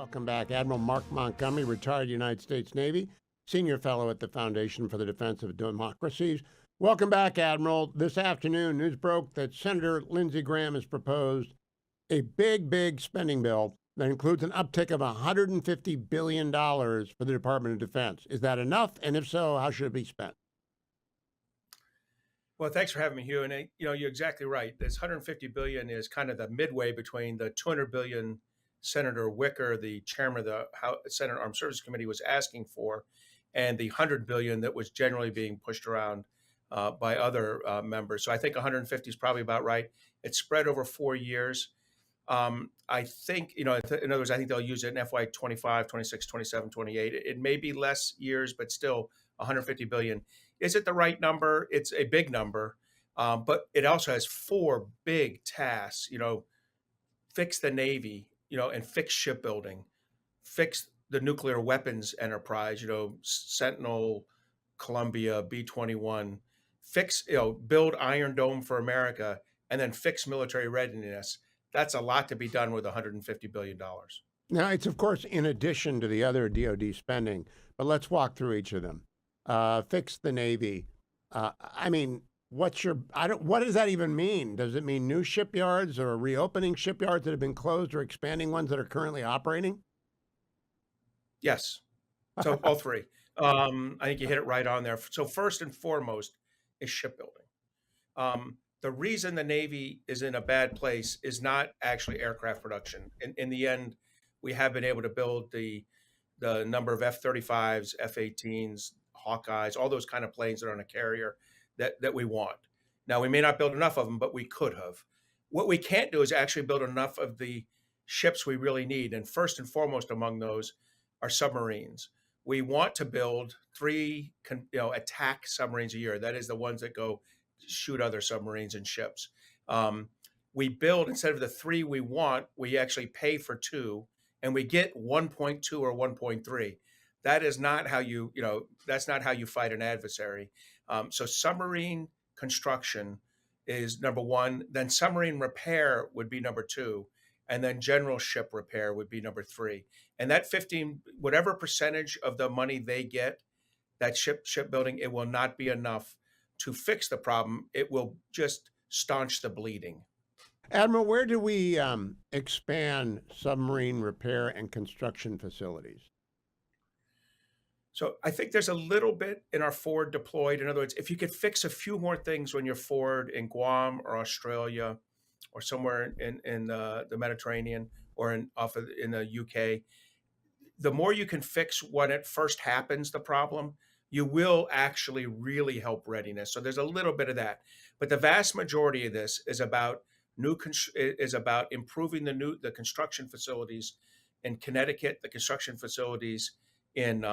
Welcome back. Admiral Mark Montgomery, retired United States Navy, senior fellow at the Foundation for the Defense of Democracies. Welcome back, Admiral. This afternoon, news broke that Senator Lindsey Graham has proposed a big spending bill that includes an uptick of $150 billion for the Department of Defense. Is that enough? And if so, how should it be spent? Well, thanks for having me, Hugh. And you're exactly right. This $150 billion is kind of the midway between the $200 billion Senator Wicker, the chairman of the Senate Armed Services Committee, was asking for, and the $100 billion that was generally being pushed around by other members. So I think 150 is probably about right. It's spread over 4 years. I think, in other words, I think they'll use it in FY 25, 26, 27, 28. It may be less years, but still 150 billion. Is it the right number? It's a big number, but it also has 4 big tasks, fix the Navy, and fix shipbuilding, fix the nuclear weapons enterprise, Sentinel, Columbia, B-21, fix, build Iron Dome for America, and then fix military readiness. That's a lot to be done with $150 billion. Now, it's, of course, in addition to the other DOD spending, but let's walk through each of them. Fix the Navy. What does that even mean? Does it mean new shipyards or reopening shipyards that have been closed or expanding ones that are currently operating? Yes. So all three. I think you hit it right on there. So first and foremost is shipbuilding. The reason the Navy is in a bad place is not actually aircraft production. In the end, we have been able to build the number of F-35s, F-18s, Hawkeyes, all those kind of planes that are on a carrier that we want. Now, we may not build enough of them, but we could have. What we can't do is actually build enough of the ships we really need. And first and foremost among those are submarines. We want to build 3 attack submarines a year. That is the ones that go shoot other submarines and ships. We build, instead of the 3 we want, we actually pay for 2, and we get 1.2 or 1.3. That is not how that's not how you fight an adversary. So submarine construction is number 1. Then submarine repair would be number 2. And then general ship repair would be number 3. And that 15, whatever percentage of the money they get, that shipbuilding, it will not be enough to fix the problem. It will just staunch the bleeding. Admiral, where do we expand submarine repair and construction facilities? So I think there's a little bit in our forward deployed. In other words, if you could fix a few more things when you're forward in Guam or Australia or somewhere in the Mediterranean or in the UK, the more you can fix when it first happens, the problem, you will actually really help readiness. So there's a little bit of that, but the vast majority of this is about improving the construction facilities in Connecticut, the construction facilities in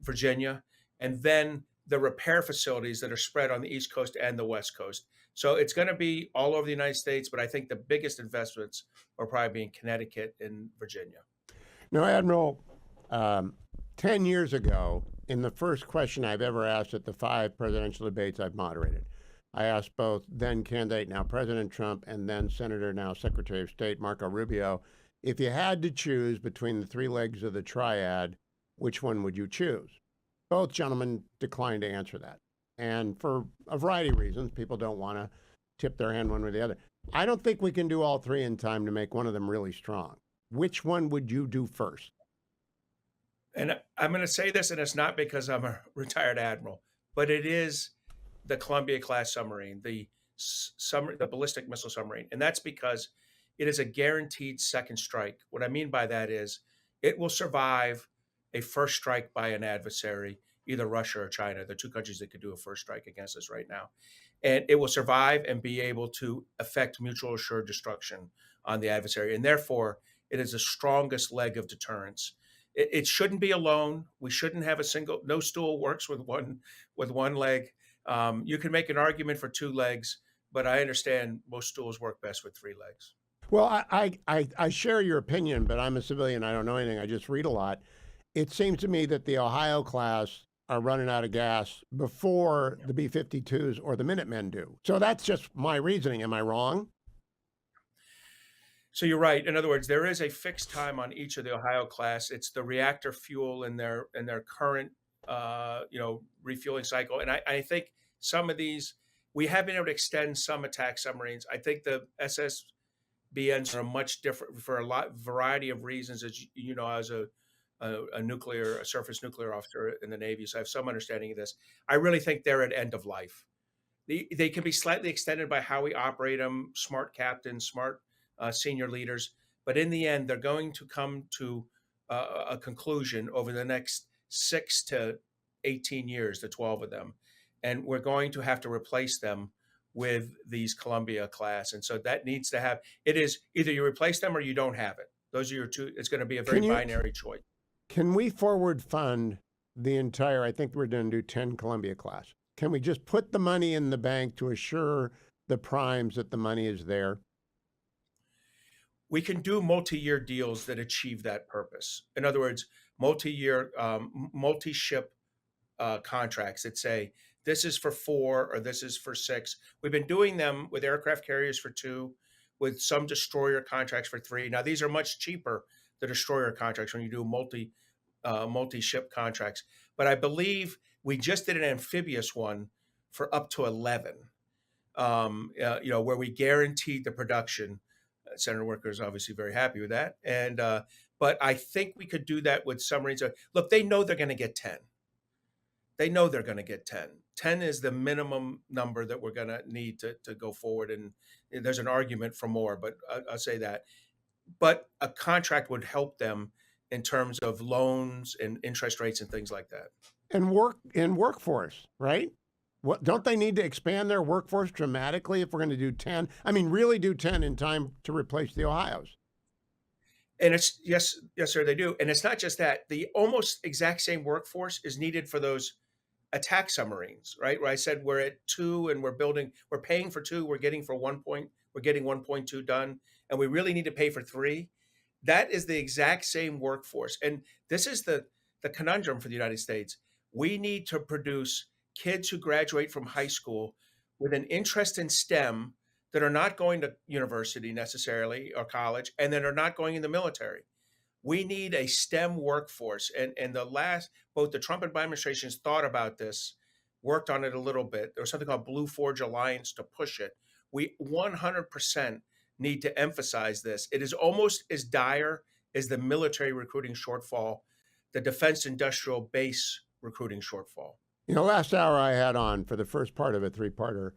Virginia, and then the repair facilities that are spread on the East Coast and the West Coast. So it's going to be all over the United States, but I think the biggest investments will probably be in Connecticut and Virginia. Now, Admiral, 10 years ago, in the first question I've ever asked at the 5 presidential debates I've moderated, I asked both then candidate, now President Trump, and then Senator, now Secretary of State Marco Rubio, if you had to choose between the 3 legs of the triad, which one would you choose? Both gentlemen declined to answer that. And for a variety of reasons, people don't want to tip their hand one way or the other. I don't think we can do all 3 in time to make one of them really strong. Which one would you do first? And I'm going to say this, and it's not because I'm a retired admiral, but it is the Columbia-class submarine, the ballistic missile submarine. And that's because it is a guaranteed second strike. What I mean by that is it will survive a first strike by an adversary, either Russia or China, the 2 countries that could do a first strike against us right now. And it will survive and be able to effect mutual assured destruction on the adversary. And therefore, it is the strongest leg of deterrence. It shouldn't be alone. We shouldn't have no stool works with one leg. You can make an argument for 2 legs, but I understand most stools work best with 3 legs. Well, I share your opinion, but I'm a civilian. I don't know anything. I just read a lot. It seems to me that the Ohio class are running out of gas before the B-52s or the Minutemen do. So that's just my reasoning. Am I wrong? So you're right. In other words, there is a fixed time on each of the Ohio class. It's the reactor fuel in their current refueling cycle. And I think some of these we have been able to extend some attack submarines. I think the SSBNs are much different for a variety of reasons. As you know, as a surface nuclear officer in the Navy, so I have some understanding of this. I really think they're at end of life. They can be slightly extended by how we operate them, smart captains, smart senior leaders. But in the end, they're going to come to a conclusion over the next 6 to 18 years, the 12 of them. And we're going to have to replace them with these Columbia class. And so that needs to have, it is either you replace them or you don't have it. Those are your two, it's going to be a very binary choice. Can we forward fund the entire, I think we're going to do 10 Columbia class. Can we just put the money in the bank to assure the primes that the money is there? We can do multi-year deals that achieve that purpose. In other words, multi-year, multi-ship contracts that say this is for 4 or this is for 6. We've been doing them with aircraft carriers for 2, with some destroyer contracts for 3. Now these are much cheaper, the destroyer contracts, when you do multi-ship contracts. But I believe we just did an amphibious one for up to 11, where we guaranteed the production. Senator Wicker is obviously very happy with that. And but I think we could do that with submarines. Look, they know they're going to get 10. They know they're going to get 10. 10 is the minimum number that we're going to need to go forward. And there's an argument for more, but I'll say that. But a contract would help them in terms of loans and interest rates and things like that. And workforce, right? What, don't they need to expand their workforce dramatically if we're going to do 10? I mean, really do 10 in time to replace the Ohios. And it's yes, sir, they do. And it's not just that. The almost exact same workforce is needed for those attack submarines, right? Where I said we're at 2 and we're paying for 2, we're getting 1.2 done, and we really need to pay for 3. That is the exact same workforce. And this is the conundrum for the United States. We need to produce kids who graduate from high school with an interest in STEM that are not going to university necessarily or college, and that are not going in the military. We need a STEM workforce. And both the Trump and Biden administrations thought about this, worked on it a little bit. There was something called Blue Forge Alliance to push it. We 100% need to emphasize this. It is almost as dire as the military recruiting shortfall, the defense industrial base recruiting shortfall. You know, last hour I had on for the first part of a 3-parter,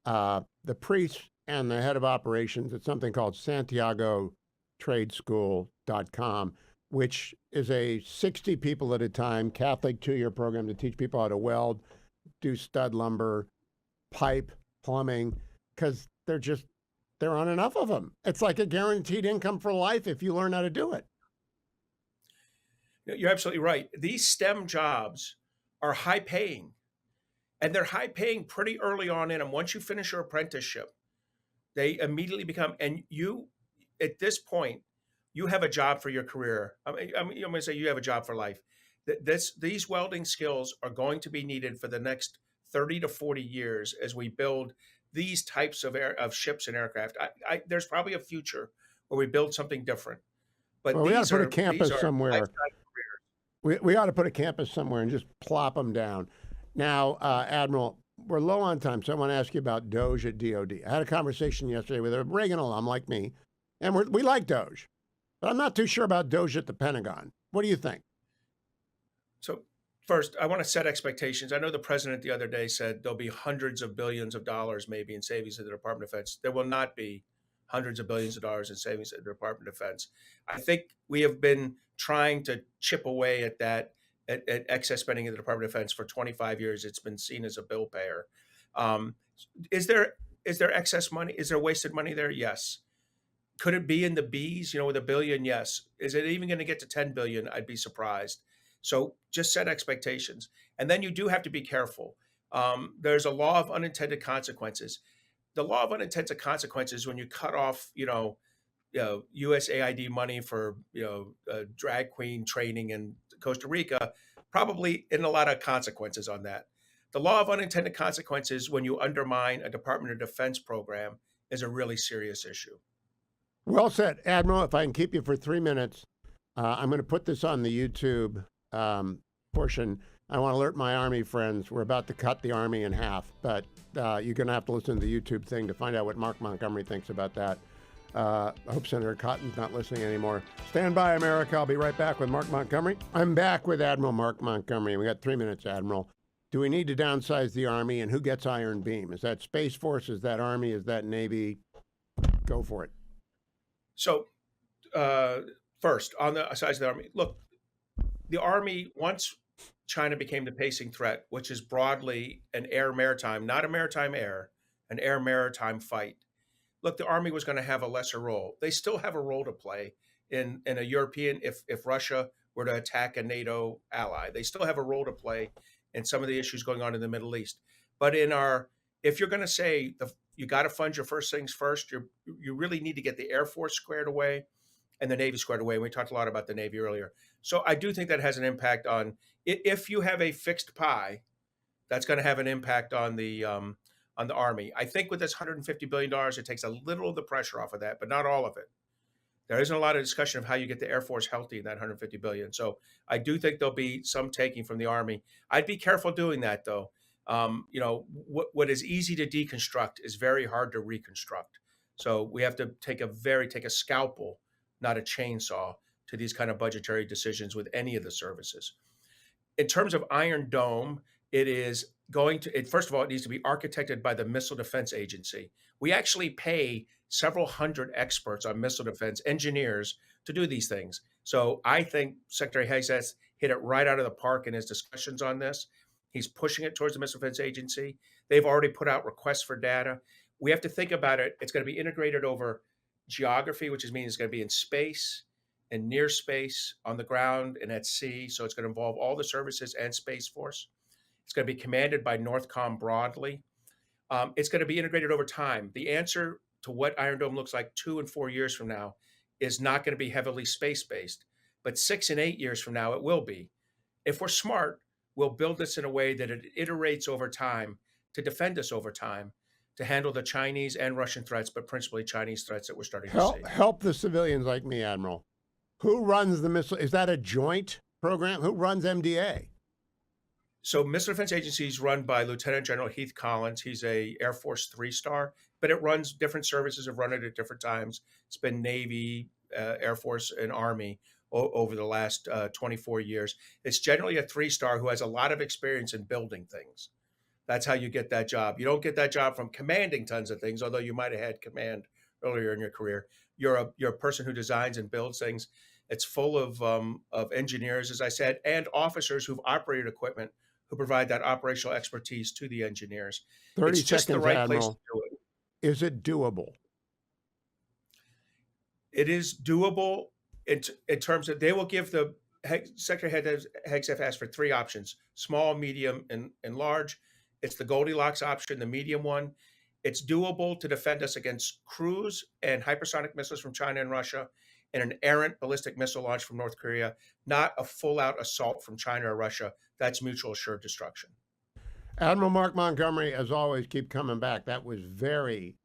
the priest and the head of operations at something called SantiagoTradeSchool.com, which is a 60 people at a time Catholic 2-year program to teach people how to weld, do stud lumber, pipe, plumbing, because there aren't enough of them. It's like a guaranteed income for life if you learn how to do it. You're absolutely right. These STEM jobs are high paying, and they're high paying pretty early on in them. Once you finish your apprenticeship, they immediately become, and you, at this point, you have a job for your career. I'm going to say you have a job for life. These welding skills are going to be needed for the next 30 to 40 years as we build these types of ships and aircraft. There's probably a future where we build something different. But well, we ought to put a campus somewhere. We ought to put a campus somewhere and just plop them down. Now, Admiral, we're low on time, so I want to ask you about DOGE at DOD. I had a conversation yesterday with a Reagan alum like me, and we like DOGE. But I'm not too sure about DOGE at the Pentagon. What do you think? So first, I want to set expectations. I know the president the other day said there'll be hundreds of billions of dollars maybe in savings at the Department of Defense. There will not be hundreds of billions of dollars in savings at the Department of Defense. I think we have been trying to chip away at that, at excess spending in the Department of Defense for 25 years. It's been seen as a bill payer. Is there excess money? Is there wasted money there? Yes. Could it be in the B's, with $1 billion? Yes. Is it even going to get to 10 billion? I'd be surprised. So just set expectations. And then you do have to be careful. There's a law of unintended consequences. The law of unintended consequences, when you cut off, USAID money for, drag queen training in Costa Rica, probably in a lot of consequences on that. The law of unintended consequences when you undermine a Department of Defense program is a really serious issue. Well said, Admiral. If I can keep you for 3 minutes, I'm going to put this on the YouTube portion. I want to alert my Army friends. We're about to cut the Army in half, but you're going to have to listen to the YouTube thing to find out what Mark Montgomery thinks about that. I hope Senator Cotton's not listening anymore. Stand by, America. I'll be right back with Mark Montgomery. I'm back with Admiral Mark Montgomery. We got 3 minutes, Admiral. Do we need to downsize the Army, and who gets Iron Beam? Is that Space Force? Is that Army? Is that Navy? Go for it. So, first, on the size of the Army, look, the Army, once China became the pacing threat, which is broadly an air-maritime, not a maritime-air, an air-maritime fight. Look, the Army was going to have a lesser role. They still have a role to play in a European, if Russia were to attack a NATO ally. They still have a role to play in some of the issues going on in the Middle East. But if you're going to say you got to fund your first things first, you really need to get the Air Force squared away and the Navy squared away. And we talked a lot about the Navy earlier. So I do think that has an impact on, if you have a fixed pie, that's going to have an impact on the Army. I think with this $150 billion, it takes a little of the pressure off of that, but not all of it. There isn't a lot of discussion of how you get the Air Force healthy in that $150 billion. So I do think there'll be some taking from the Army. I'd be careful doing that, though. What is easy to deconstruct is very hard to reconstruct. So we have to take a scalpel, not a chainsaw, to these kind of budgetary decisions with any of the services. In terms of Iron Dome, it is first of all, it needs to be architected by the Missile Defense Agency. We actually pay several hundred experts on missile defense engineers to do these things. So I think Secretary Hughes has hit it right out of the park in his discussions on this. He's pushing it towards the Missile Defense Agency. They've already put out requests for data. We have to think about it. It's going to be integrated over geography, which means it's going to be in space and near space, on the ground and at sea. So it's going to involve all the services and Space Force. It's going to be commanded by NORTHCOM broadly. It's going to be integrated over time. The answer to what Iron Dome looks like 2 and 4 years from now is not going to be heavily space-based, but 6 and 8 years from now, it will be. If we're smart, we'll build this in a way that it iterates over time to defend us over time, to handle the Chinese and Russian threats, but principally Chinese threats that we're starting to see. Help the civilians like me, Admiral. Who runs the missile? Is that a joint program? Who runs MDA? So Missile Defense Agency is run by Lieutenant General Heath Collins. He's a Air Force 3-star, but it runs, different services have run it at different times. It's been Navy, Air Force, and Army over the last 24 years. It's generally a 3-star who has a lot of experience in building things. That's how you get that job. You don't get that job from commanding tons of things, although you might have had command earlier in your career. You're a person who designs and builds things. It's full of engineers, as I said, and officers who've operated equipment, who provide that operational expertise to the engineers. 30 it's just seconds, the right Admiral. place to do it. Is it doable? It is doable in terms of, they will give the Secretary Heggseth asked for 3 options: small, medium, and large. It's the Goldilocks option, the medium one. It's doable to defend us against cruise and hypersonic missiles from China and Russia, and an errant ballistic missile launch from North Korea, not a full-out assault from China or Russia. That's mutual assured destruction. Admiral Mark Montgomery, as always, keep coming back. That was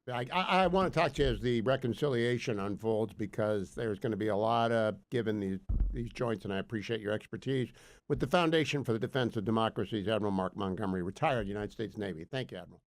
I want to talk to you as the reconciliation unfolds, because there's going to be a lot of given these joints, and I appreciate your expertise with the Foundation for the Defense of Democracies. Admiral Mark Montgomery, retired United States Navy. Thank you, Admiral.